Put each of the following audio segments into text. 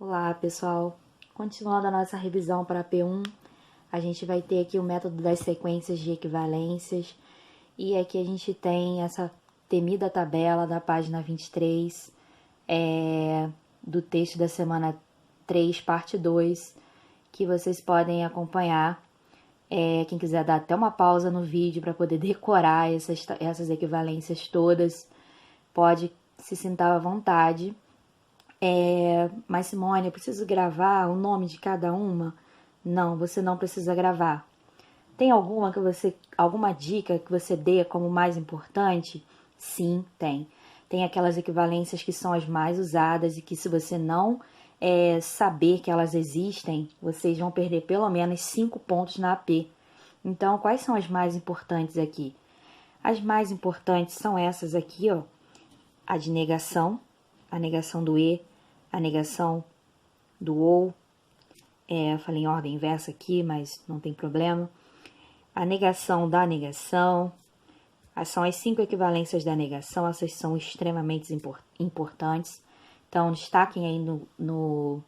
Olá, pessoal. Continuando a nossa revisão para P1, a gente vai ter aqui o método das sequências de equivalências. E aqui a gente tem essa temida tabela da página 23, do texto da semana 3, parte 2, que vocês podem acompanhar. Quem quiser dar até uma pausa no vídeo para poder decorar essas equivalências todas, pode se sentar à vontade. Mas Simone, eu preciso gravar o nome de cada uma? Não, você não precisa gravar. Tem alguma dica que você dê como mais importante? Sim, tem. Tem aquelas equivalências que são as mais usadas e que se você não saber que elas existem, vocês vão perder pelo menos 5 pontos na AP. Então, quais são as mais importantes aqui? As mais importantes são essas aqui, ó. A de negação, a negação do E, a negação do OU. Eu falei em ordem inversa aqui, mas não tem problema. A negação da negação. São as 5 equivalências da negação, essas são extremamente importantes. Então, destaquem aí nos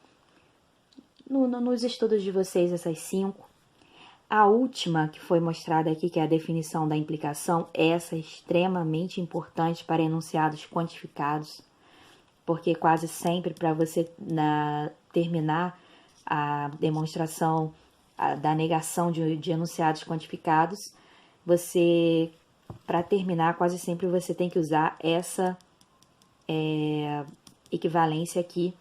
estudos de vocês essas 5. A última que foi mostrada aqui, que é a definição da implicação, essa é extremamente importante para enunciados quantificados, porque quase sempre para você terminar a demonstração da negação de enunciados quantificados, para terminar, quase sempre você tem que usar essa equivalência aqui.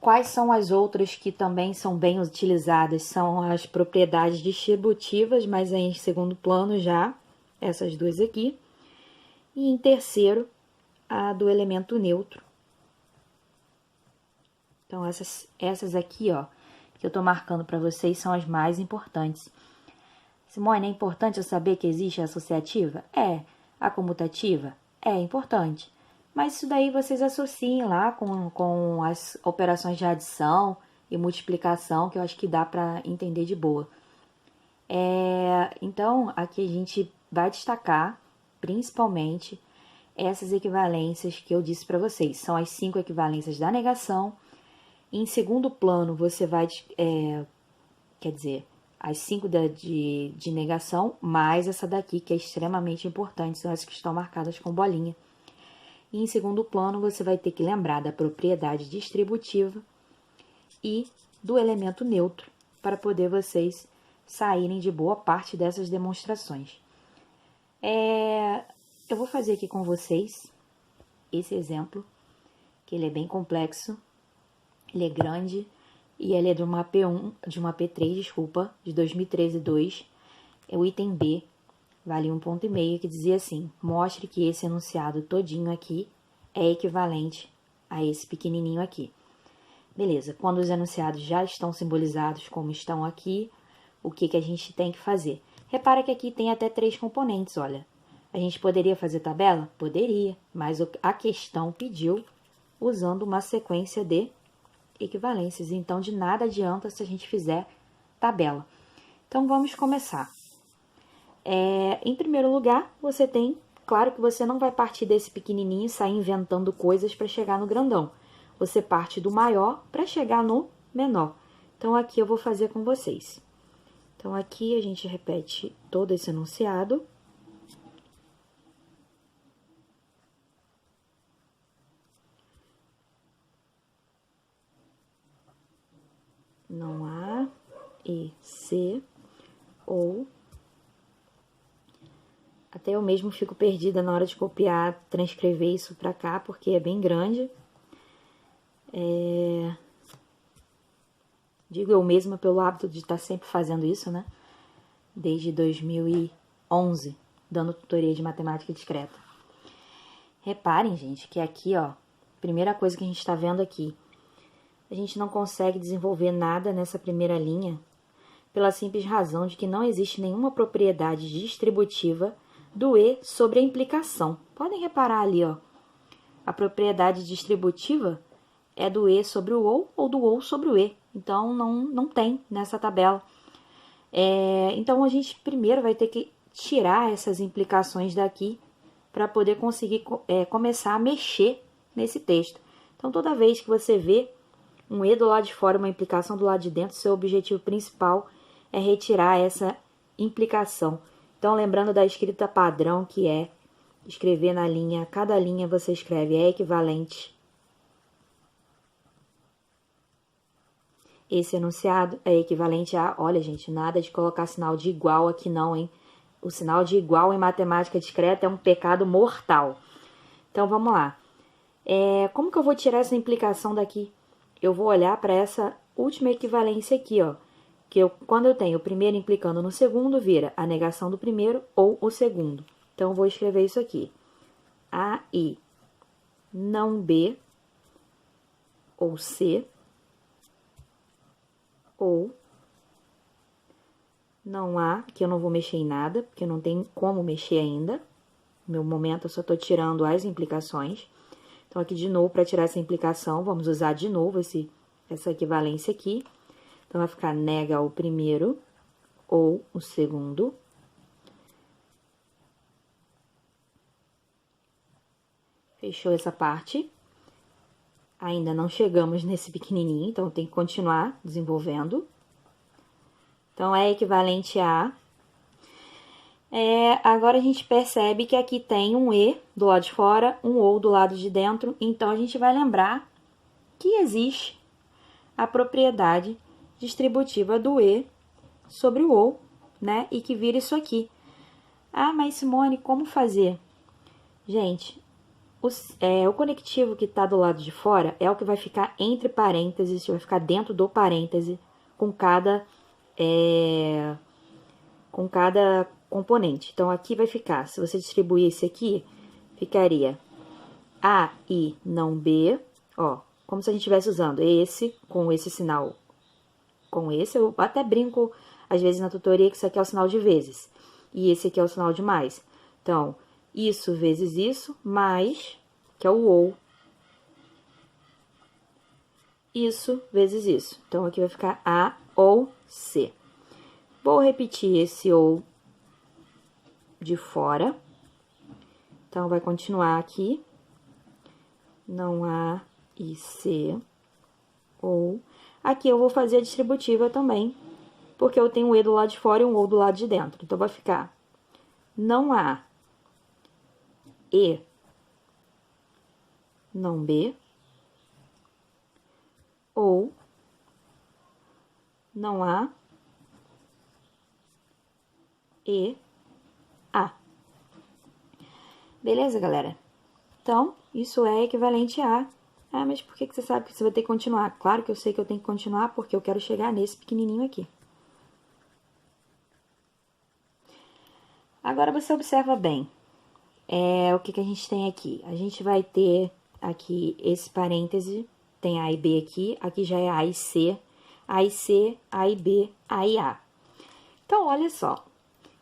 Quais são as outras que também são bem utilizadas? São as propriedades distributivas, mas em segundo plano já, essas duas aqui. E em terceiro, a do elemento neutro. Então, essas aqui, ó, que eu tô marcando para vocês são as mais importantes. Simone, é importante eu saber que existe a associativa? A comutativa? É importante. Mas isso daí vocês associem lá com as operações de adição e multiplicação, que eu acho que dá para entender de boa. Então, aqui a gente vai destacar, principalmente, essas equivalências que eu disse para vocês. São as 5 equivalências da negação. Em segundo plano, você vai... as 5 de negação, mais essa daqui, que é extremamente importante, são as que estão marcadas com bolinha. E em segundo plano, você vai ter que lembrar da propriedade distributiva e do elemento neutro, para poder vocês saírem de boa parte dessas demonstrações. Eu vou fazer aqui com vocês esse exemplo, que ele é bem complexo, ele é grande, e ele é de uma P3, desculpa, de 2013-2, é o item B, vale 1,5 ponto, que dizia assim: mostre que esse enunciado todinho aqui é equivalente a esse pequenininho aqui. Beleza, quando os enunciados já estão simbolizados como estão aqui, o que a gente tem que fazer? Repara que aqui tem até 3 componentes, olha. A gente poderia fazer tabela? Poderia, mas a questão pediu usando uma sequência de equivalências. Então, de nada adianta se a gente fizer tabela. Então, vamos começar. Em primeiro lugar, você tem... Claro que você não vai partir desse pequenininho e sair inventando coisas para chegar no grandão. Você parte do maior para chegar no menor. Então, aqui eu vou fazer com vocês. Então, aqui a gente repete todo esse enunciado. Não há e C ou... Até eu mesmo fico perdida na hora de copiar, transcrever isso pra cá, porque é bem grande. Digo eu mesma pelo hábito de estar sempre fazendo isso, né? Desde 2011, dando tutoria de matemática discreta. Reparem, gente, que aqui, ó, primeira coisa que a gente tá vendo aqui, a gente não consegue desenvolver nada nessa primeira linha, pela simples razão de que não existe nenhuma propriedade distributiva do E sobre a implicação. Podem reparar ali, ó. A propriedade distributiva é do E sobre o ou do ou sobre o E. Então, não tem nessa tabela. Então, a gente primeiro vai ter que tirar essas implicações daqui para poder conseguir começar a mexer nesse texto. Então, toda vez que você vê um E do lado de fora, uma implicação do lado de dentro, seu objetivo principal é retirar essa implicação. Então, lembrando da escrita padrão, que é escrever na linha, cada linha você escreve é equivalente. Esse enunciado é equivalente a... Olha, gente, nada de colocar sinal de igual aqui não, hein? O sinal de igual em matemática discreta é um pecado mortal. Então, vamos lá. Como que eu vou tirar essa implicação daqui? Eu vou olhar para essa última equivalência aqui, ó. Quando eu tenho o primeiro implicando no segundo, vira a negação do primeiro ou o segundo. Então, eu vou escrever isso aqui. A e não B ou C ou não A, que eu não vou mexer em nada, porque não tem como mexer ainda. No meu momento, eu só estou tirando as implicações. Então, aqui de novo, para tirar essa implicação, vamos usar de novo essa equivalência aqui. Então, vai ficar nega o primeiro ou o segundo. Fechou essa parte. Ainda não chegamos nesse pequenininho, então tem que continuar desenvolvendo. Então, é equivalente a... agora, a gente percebe que aqui tem um E do lado de fora, um OU do lado de dentro. Então, a gente vai lembrar que existe a propriedade distributiva do E sobre o OU, né? E que vira isso aqui. Ah, mas Simone, como fazer? Gente... O conectivo que está do lado de fora é o que vai ficar entre parênteses, vai ficar dentro do parêntese com cada componente. Então, aqui vai ficar, se você distribuir esse aqui, ficaria A e não B, ó, como se a gente estivesse usando esse com esse sinal, com esse, eu até brinco às vezes na tutoria que isso aqui é o sinal de vezes, e esse aqui é o sinal de mais. Então, isso vezes isso, mais, que é o OU. Isso vezes isso. Então, aqui vai ficar A ou C. Vou repetir esse OU de fora. Então, vai continuar aqui. Não A e C. Ou. Aqui eu vou fazer a distributiva também, porque eu tenho um E do lado de fora e um OU do lado de dentro. Então, vai ficar não A e não B, ou não A e A. Beleza, galera? Então, isso é equivalente a... Ah, mas por que você sabe que você vai ter que continuar? Claro que eu sei que eu tenho que continuar, porque eu quero chegar nesse pequenininho aqui. Agora, você observa bem. O que a gente tem aqui? A gente vai ter aqui esse parêntese, tem A e B aqui já é A e C, A e C, A e B, A e A. Então, olha só,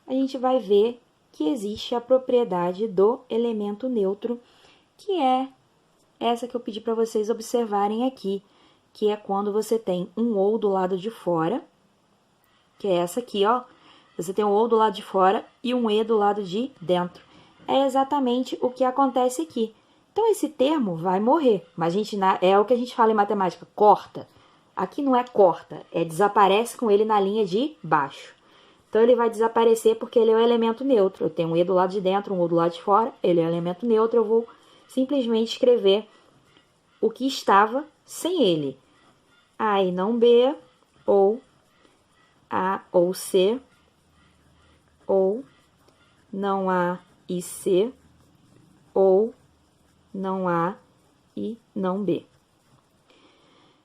a gente vai ver que existe a propriedade do elemento neutro, que é essa que eu pedi para vocês observarem aqui, que é quando você tem um OU do lado de fora, que é essa aqui, ó, você tem um OU do lado de fora e um E do lado de dentro. É exatamente o que acontece aqui. Então, esse termo vai morrer, mas é o que a gente fala em matemática, corta. Aqui não é corta, desaparece com ele na linha de baixo. Então, ele vai desaparecer porque ele é o elemento neutro. Eu tenho um E do lado de dentro, um O do lado de fora, ele é o elemento neutro, eu vou simplesmente escrever o que estava sem ele. A e não B, ou A ou C, ou não A e C, ou não A e não B.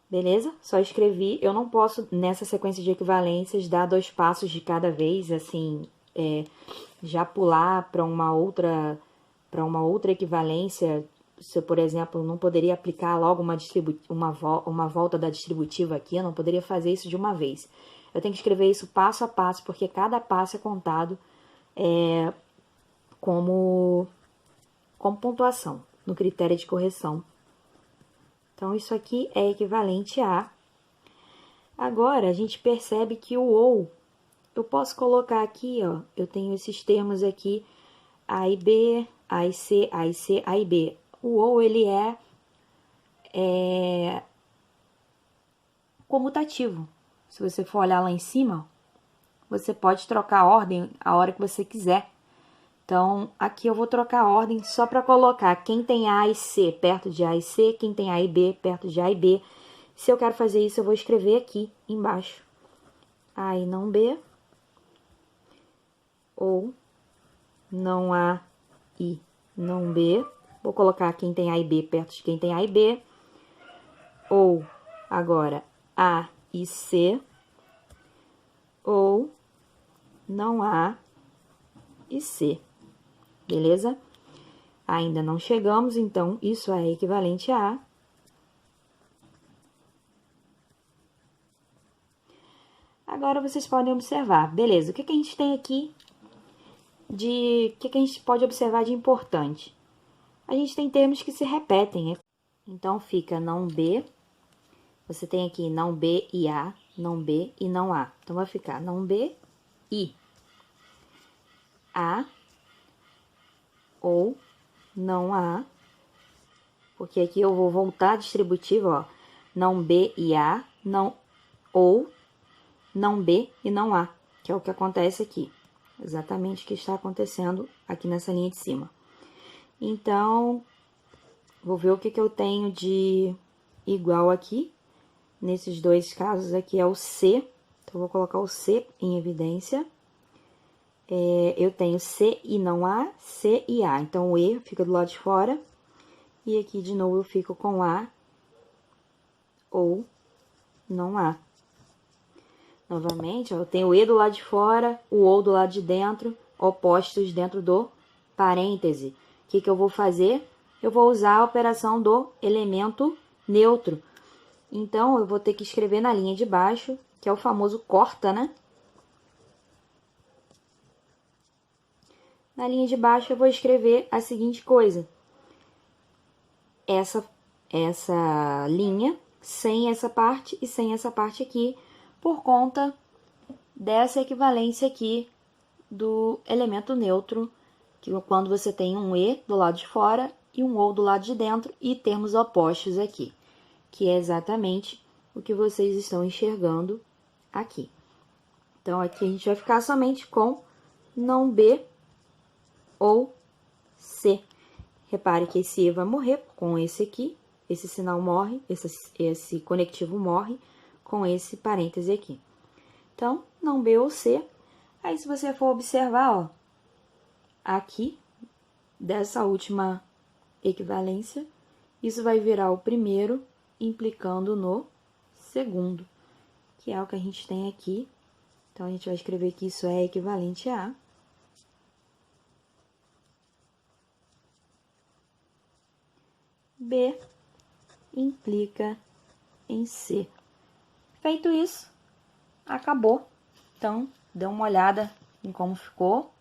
Beleza? Só escrevi. Eu não posso, nessa sequência de equivalências, dar 2 passos de cada vez, assim, já pular para uma outra equivalência. Se eu, por exemplo, não poderia aplicar logo uma volta da distributiva aqui, eu não poderia fazer isso de uma vez. Eu tenho que escrever isso passo a passo, porque cada passo é contado como pontuação, no critério de correção. Então, isso aqui é equivalente a... Agora, a gente percebe que o OU, eu posso colocar aqui, ó, eu tenho esses termos aqui, A e B, A e C, A e C, A e B. O OU, ele comutativo. Se você for olhar lá em cima, você pode trocar a ordem a hora que você quiser. Então, aqui eu vou trocar a ordem só para colocar quem tem A e C perto de A e C, quem tem A e B perto de A e B. Se eu quero fazer isso, eu vou escrever aqui embaixo. A e não B, ou não A e não B. Vou colocar quem tem A e B perto de quem tem A e B. Ou, agora, A e C, ou não A e C. Beleza? Ainda não chegamos, então isso é equivalente a A. Agora vocês podem observar, beleza, o que a gente tem aqui o que a gente pode observar de importante? A gente tem termos que se repetem, então fica não B, você tem aqui não B e A, não B e não A, então vai ficar não B e A, ou não A, porque aqui eu vou voltar distributivo, ó, não B e A, não, ou não B e não A, que é o que acontece aqui, exatamente o que está acontecendo aqui nessa linha de cima. Então, vou ver o que eu tenho de igual aqui, nesses dois casos aqui é o C, então vou colocar o C em evidência. Eu tenho C e não A, C e A. Então, o E fica do lado de fora. E aqui, de novo, eu fico com A ou não A. Novamente, ó, eu tenho o E do lado de fora, o ou do lado de dentro, opostos dentro do parêntese. O que eu vou fazer? Eu vou usar a operação do elemento neutro. Então, eu vou ter que escrever na linha de baixo, que é o famoso corta, né? Na linha de baixo, eu vou escrever a seguinte coisa. Essa linha, sem essa parte e sem essa parte aqui, por conta dessa equivalência aqui do elemento neutro, que quando você tem um E do lado de fora e um OU do lado de dentro e termos opostos aqui, que é exatamente o que vocês estão enxergando aqui. Então, aqui a gente vai ficar somente com não B ou C. Repare que esse E vai morrer com esse aqui, esse sinal morre, esse conectivo morre com esse parêntese aqui. Então, não B ou C. Aí, se você for observar, ó, aqui, dessa última equivalência, isso vai virar o primeiro, implicando no segundo, que é o que a gente tem aqui. Então, a gente vai escrever que isso é equivalente a B implica em C. Feito isso, acabou. Então, dê uma olhada em como ficou.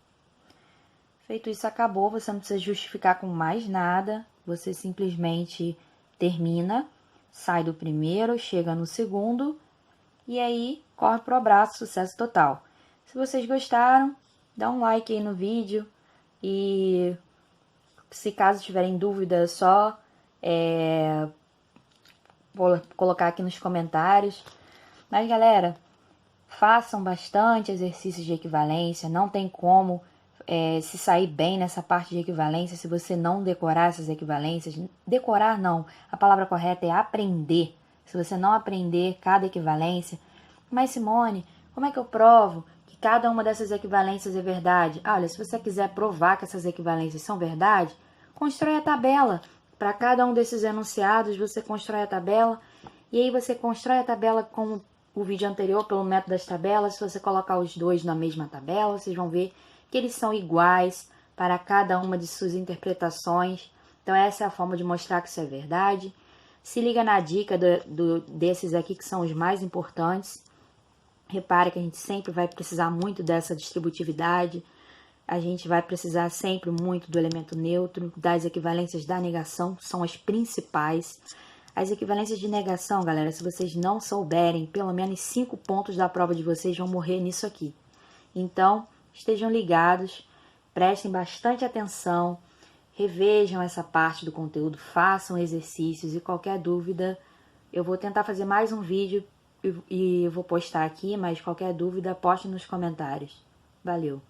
Feito isso, acabou. Você não precisa justificar com mais nada. Você simplesmente termina, sai do primeiro, chega no segundo e aí corre pro abraço, sucesso total. Se vocês gostaram, dá um like aí no vídeo e se caso tiverem dúvida, só vou colocar aqui nos comentários. Mas, galera, façam bastante exercícios de equivalência. Não tem como se sair bem nessa parte de equivalência se você não decorar essas equivalências. Decorar não, a palavra correta é aprender. Se você não aprender cada equivalência. Mas, Simone, como é que eu provo que cada uma dessas equivalências é verdade? Olha, se você quiser provar que essas equivalências são verdade, constrói a tabela. Para cada um desses enunciados, você constrói a tabela. E aí você constrói a tabela como o vídeo anterior, pelo método das tabelas. Se você colocar os dois na mesma tabela, vocês vão ver que eles são iguais para cada uma de suas interpretações. Então, essa é a forma de mostrar que isso é verdade. Se liga na dica desses aqui, que são os mais importantes. Repare que a gente sempre vai precisar muito dessa distributividade. A gente vai precisar sempre muito do elemento neutro, das equivalências da negação, são as principais. As equivalências de negação, galera, se vocês não souberem, pelo menos 5 pontos da prova de vocês vão morrer nisso aqui. Então, estejam ligados, prestem bastante atenção. revejam essa parte do conteúdo, façam exercícios e qualquer dúvida, eu vou tentar fazer mais um vídeo e eu vou postar aqui, mas qualquer dúvida, poste nos comentários. Valeu!